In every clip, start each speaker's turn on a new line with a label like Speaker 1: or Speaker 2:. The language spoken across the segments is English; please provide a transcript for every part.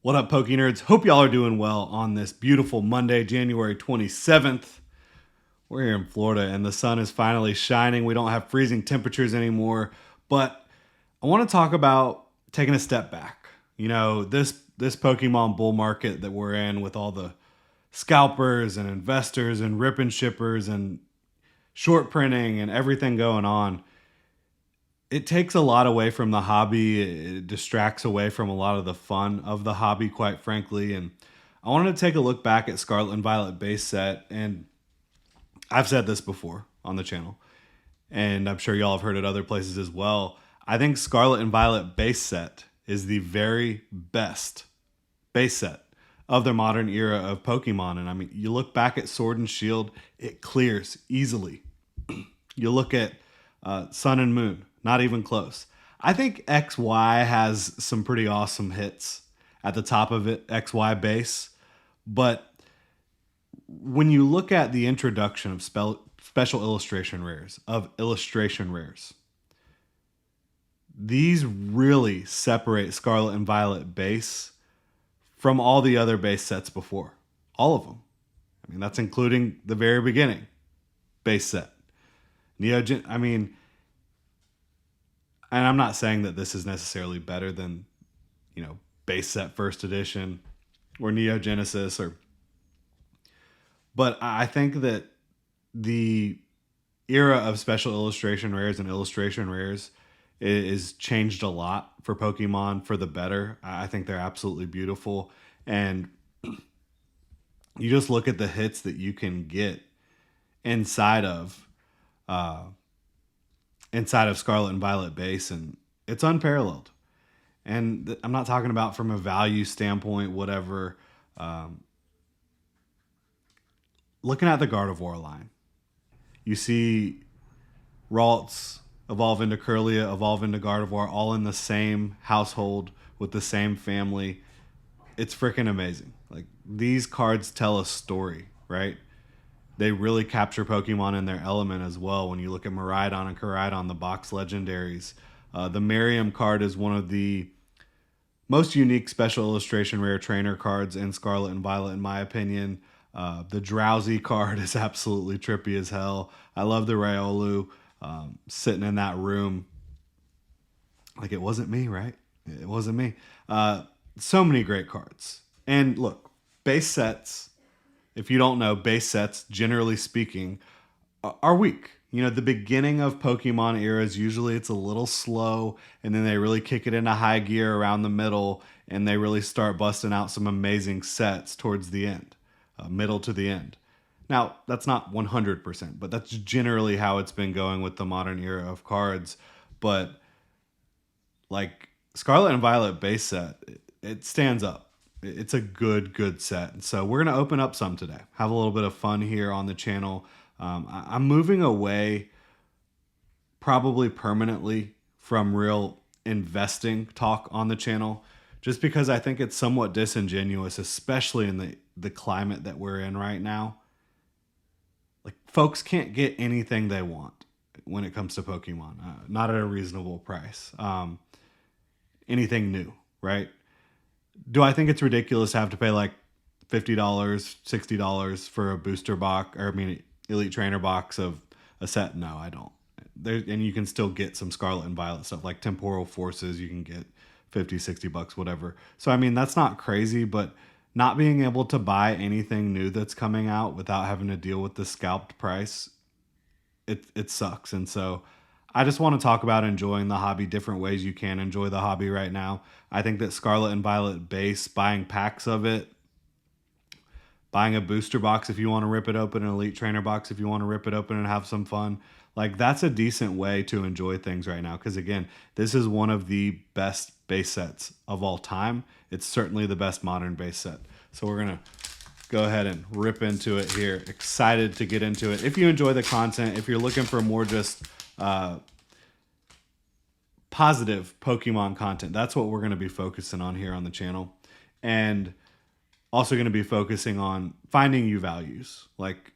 Speaker 1: What up, Poke Nerds? Hope y'all are doing well on this beautiful Monday, January 27th. We're here in Florida and the sun is finally shining. We don't have freezing temperatures anymore, but I want to talk about taking a step back. You know, this Pokemon bull market that we're in with all the scalpers and investors and rip and shippers and short printing and everything going on. It takes a lot away from the hobby. It distracts away from a lot of the fun of the hobby, quite frankly. And I wanted to take a look back at Scarlet and Violet base set. And I've said this before on the channel, and I'm sure y'all have heard it other places as well. I think Scarlet and Violet base set is the very best base set of the modern era of Pokemon. And I mean, you look back at Sword and Shield, it clears easily. You look at Sun and Moon, not even close. I think XY has some pretty awesome hits at the top of it, XY base. But when you look at the introduction of special illustration rares, these really separate Scarlet and Violet base from all the other base sets before. All of them. I mean, that's including the very beginning base set. Neogen, I mean, and I'm not saying that this is necessarily better than, you know, base set first edition or Neo Genesis but I think that the era of special illustration rares and illustration rares is changed a lot for Pokemon for the better. I think they're absolutely beautiful. And you just look at the hits that you can get inside of Scarlet and Violet base, and it's unparalleled. And I'm not talking about from a value standpoint, whatever. Looking at the Gardevoir line, you see Ralts evolve into Curlia, evolve into Gardevoir, all in the same household with the same family. It's freaking amazing. Like, these cards tell a story, right? They really capture Pokemon in their element as well. When you look at Miraidon and Koraidon, the box legendaries, the Merriam card is one of the most unique special illustration rare trainer cards in Scarlet and Violet, in my opinion. The Drowsy card is absolutely trippy as hell. I love the Riolu sitting in that room. Like, it wasn't me, right? It wasn't me. So many great cards. And look, base sets, if you don't know, base sets, generally speaking, are weak. You know, the beginning of Pokemon eras, usually it's a little slow, and then they really kick it into high gear around the middle, and they really start busting out some amazing sets towards the end, middle to the end. Now, that's not 100%, but that's generally how it's been going with the modern era of cards. But, like, Scarlet and Violet base set, it stands up. It's a good set. So we're going to open up some today. Have a little bit of fun here on the channel. I'm moving away probably permanently from real investing talk on the channel, just because I think it's somewhat disingenuous, especially in the climate that we're in right now. Like, folks can't get anything they want when it comes to Pokemon, not at a reasonable price. Anything new, right? Do I think it's ridiculous to have to pay like $50, $60 for a booster box, or I mean, Elite Trainer box of a set? No, I don't. And you can still get some Scarlet and Violet stuff like Temporal Forces. You can get $50, $60, whatever. So, I mean, that's not crazy, but not being able to buy anything new that's coming out without having to deal with the scalped price, it sucks. And so I just want to talk about enjoying the hobby, different ways you can enjoy the hobby right now. I think that Scarlet and Violet base, buying packs of it, buying a booster box if you want to rip it open, an Elite Trainer box if you want to rip it open and have some fun, like, that's a decent way to enjoy things right now. Because again, this is one of the best base sets of all time. It's certainly the best modern base set. So we're going to go ahead and rip into it here. Excited to get into it. If you enjoy the content, if you're looking for more just positive Pokemon content, that's what we're going to be focusing on here on the channel. And also going to be focusing on finding you values. Like,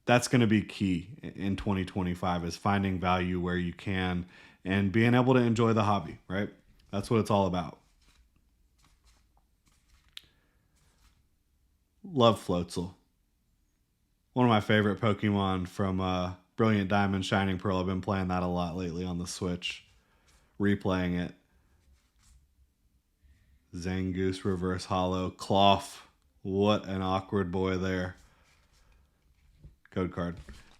Speaker 1: that's going to be key in 2025, is finding value where you can and being able to enjoy the hobby, right? That's what it's all about. Love Floatzel. One of my favorite Pokemon from Brilliant Diamond, Shining Pearl. I've been playing that a lot lately on the Switch. Replaying it. Zangoose Reverse Hollow. Cloth. What an awkward boy there. Code card.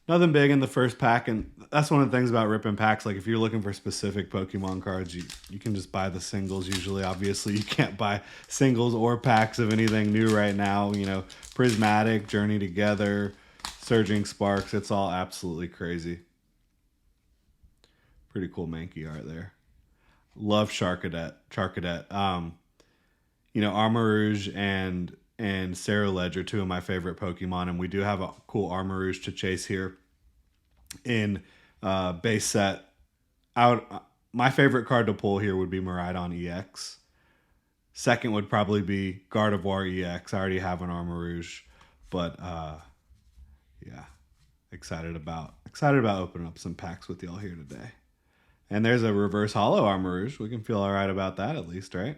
Speaker 1: Nothing big in the first pack, and that's one of the things about ripping packs. Like, if you're looking for specific Pokemon cards, you can just buy the singles usually. Obviously, you can't buy singles or packs of anything new right now. You know, Prismatic, Journey Together, Surging Sparks. It's all absolutely crazy. Pretty cool Mankey art there. Love Charcadet. You know, Armarouge and Ceruledge are two of my favorite Pokemon, and we do have a cool Armarouge to chase here in base set. My favorite card to pull here would be Miraidon EX. Second would probably be Gardevoir EX. I already have an Armarouge, but yeah, excited about opening up some packs with y'all here today. And there's a reverse hollow Armarouge. We can feel all right about that at least, right?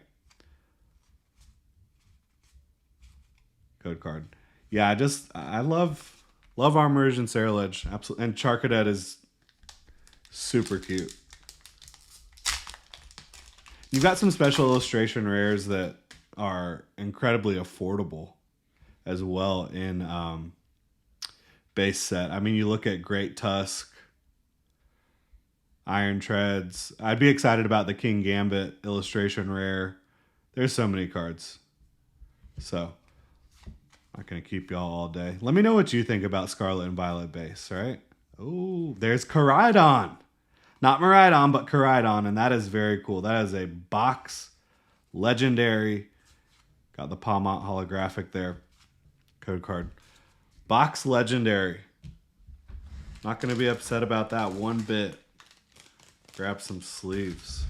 Speaker 1: Code card. Yeah, I love Armarouge and Ceruledge. Absolutely. And Charcadet is super cute. You've got some special illustration rares that are incredibly affordable as well in base set. I mean, you look at Great Tusk, Iron Treads. I'd be excited about the King Gambit illustration rare. There's so many cards. So not going to keep y'all all day. Let me know what you think about Scarlet and Violet base, right? Oh, there's Koraidon. Not Miraidon, but Koraidon, and that is very cool. That is a box legendary. Got the Palmont holographic there. Code card. Box legendary. Not going to be upset about that one bit. Grab some sleeves.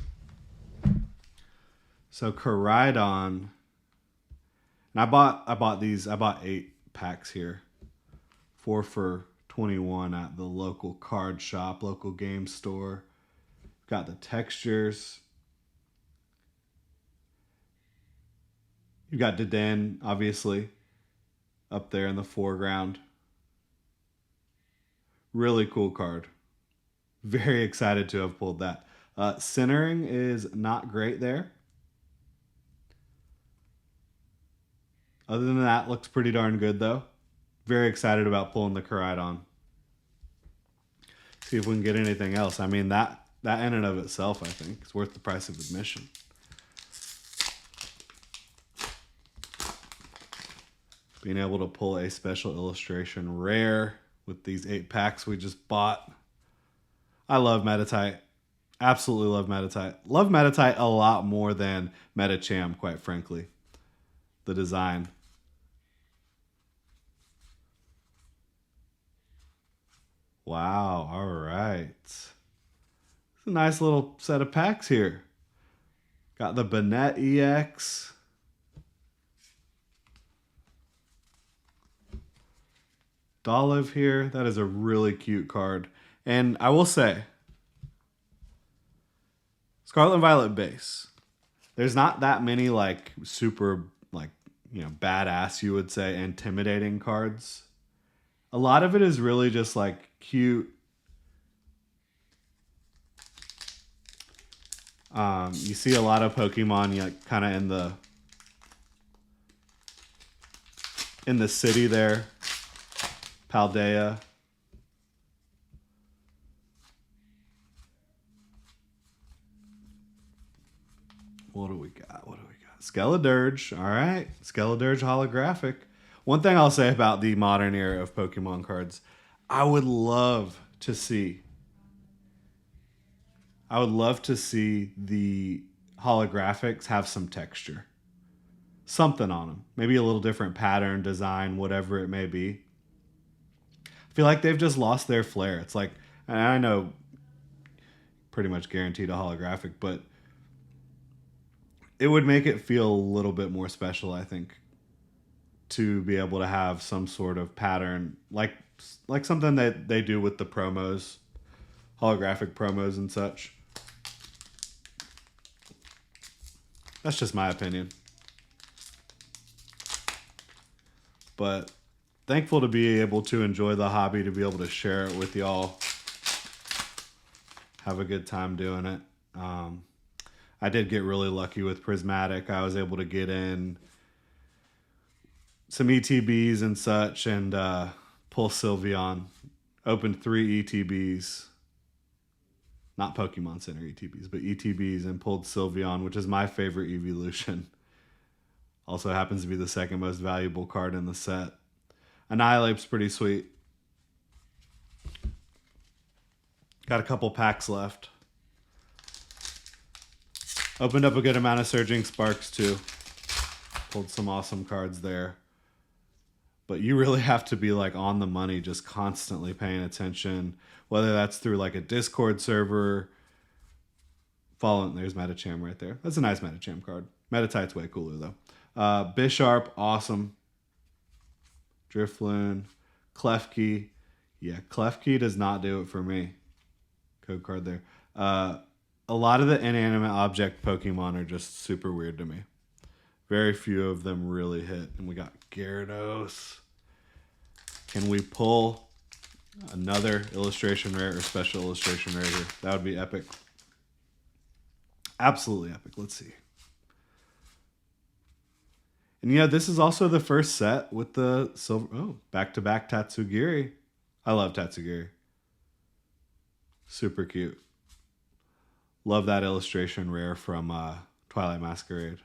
Speaker 1: So Koraidon. And I bought 8 packs here. 4 for $21 at the local card shop, local game store. Got the textures. You got Deden, obviously, up there in the foreground. Really cool card. Very excited to have pulled that. Centering is not great there. Other than that, looks pretty darn good, though. Very excited about pulling the Koraidon. See if we can get anything else. I mean, that in and of itself, I think, is worth the price of admission. Being able to pull a special illustration rare with these 8 packs we just bought. I love Meditite. Absolutely love Meditite. Love Meditite a lot more than Medicham, quite frankly. The design. Wow, all right. It's a nice little set of packs here. Got the Banette EX. Dolive here. That is a really cute card. And I will say, Scarlet and Violet base. There's not that many like super like, you know, badass, you would say, intimidating cards. A lot of it is really just like cute. You see a lot of Pokemon like kind of in the city there. Paldea. What do we got? Skeledirge. All right. Skeledirge holographic. One thing I'll say about the modern era of Pokemon cards, I would love to see the holographics have some texture. Something on them. Maybe a little different pattern, design, whatever it may be. I feel like they've just lost their flair. It's like, and I know pretty much guaranteed a holographic, but it would make it feel a little bit more special, I think, to be able to have some sort of pattern, like something that they do with the promos, holographic promos and such. That's just my opinion. but thankful to be able to enjoy the hobby, to be able to share it with y'all. Have a good time doing it. I did get really lucky with Prismatic. I was able to get in some ETBs and such and pull Sylveon. Opened 3 ETBs. Not Pokemon Center ETBs, but ETBs, and pulled Sylveon, which is my favorite evolution. Also happens to be the second most valuable card in the set. Annihilape's pretty sweet. Got a couple packs left. Opened up a good amount of Surging Sparks too. Pulled some awesome cards there. But you really have to be like on the money, just constantly paying attention, whether that's through like a Discord server. Following, there's Metacham right there. That's a nice Metacham card. Metatite's way cooler though. Bisharp, awesome. Drifloon, Klefki. Yeah, Klefki does not do it for me. Code card there. A lot of the inanimate object Pokemon are just super weird to me. Very few of them really hit. And we got Gyarados. Can we pull another illustration rare or special illustration rare here? That would be epic. Absolutely epic. Let's see. And yeah, this is also the first set with the silver. Oh, back-to-back Tatsugiri. I love Tatsugiri. Super cute. Love that illustration rare from Twilight Masquerade.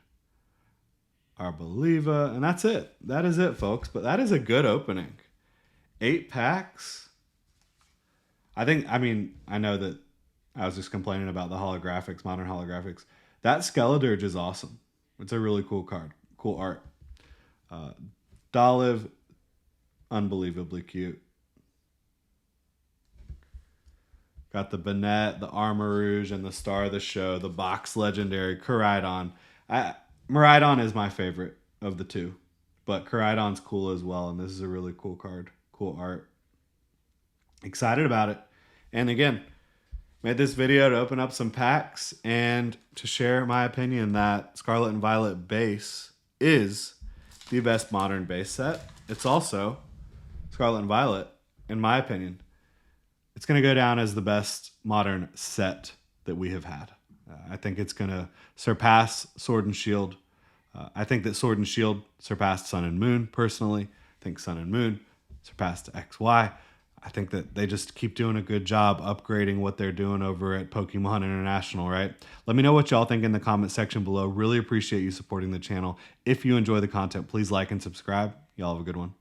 Speaker 1: Arboliva. And that's it. That is it, folks. But that is a good opening. 8 packs. I know that I was just complaining about the holographics, modern holographics. That Skeledirge is awesome. It's a really cool card. Cool art. Dolive, unbelievably cute. Got the Banette, the Armarouge, and the Star of the Show, the box legendary Koraidon. Miraidon is my favorite of the two, but Koraidon's cool as well, and this is a really cool card. Cool art. Excited about it. And again, made this video to open up some packs and to share my opinion that Scarlet and Violet base is the best modern base set. It's also Scarlet and Violet, in my opinion. It's going to go down as the best modern set that we have had. I think it's going to surpass Sword and Shield. I think that Sword and Shield surpassed Sun and Moon, personally. I think Sun and Moon surpassed XY. I think that they just keep doing a good job upgrading what they're doing over at Pokemon International, right? Let me know what y'all think in the comment section below. Really appreciate you supporting the channel. If you enjoy the content, please like and subscribe. Y'all have a good one.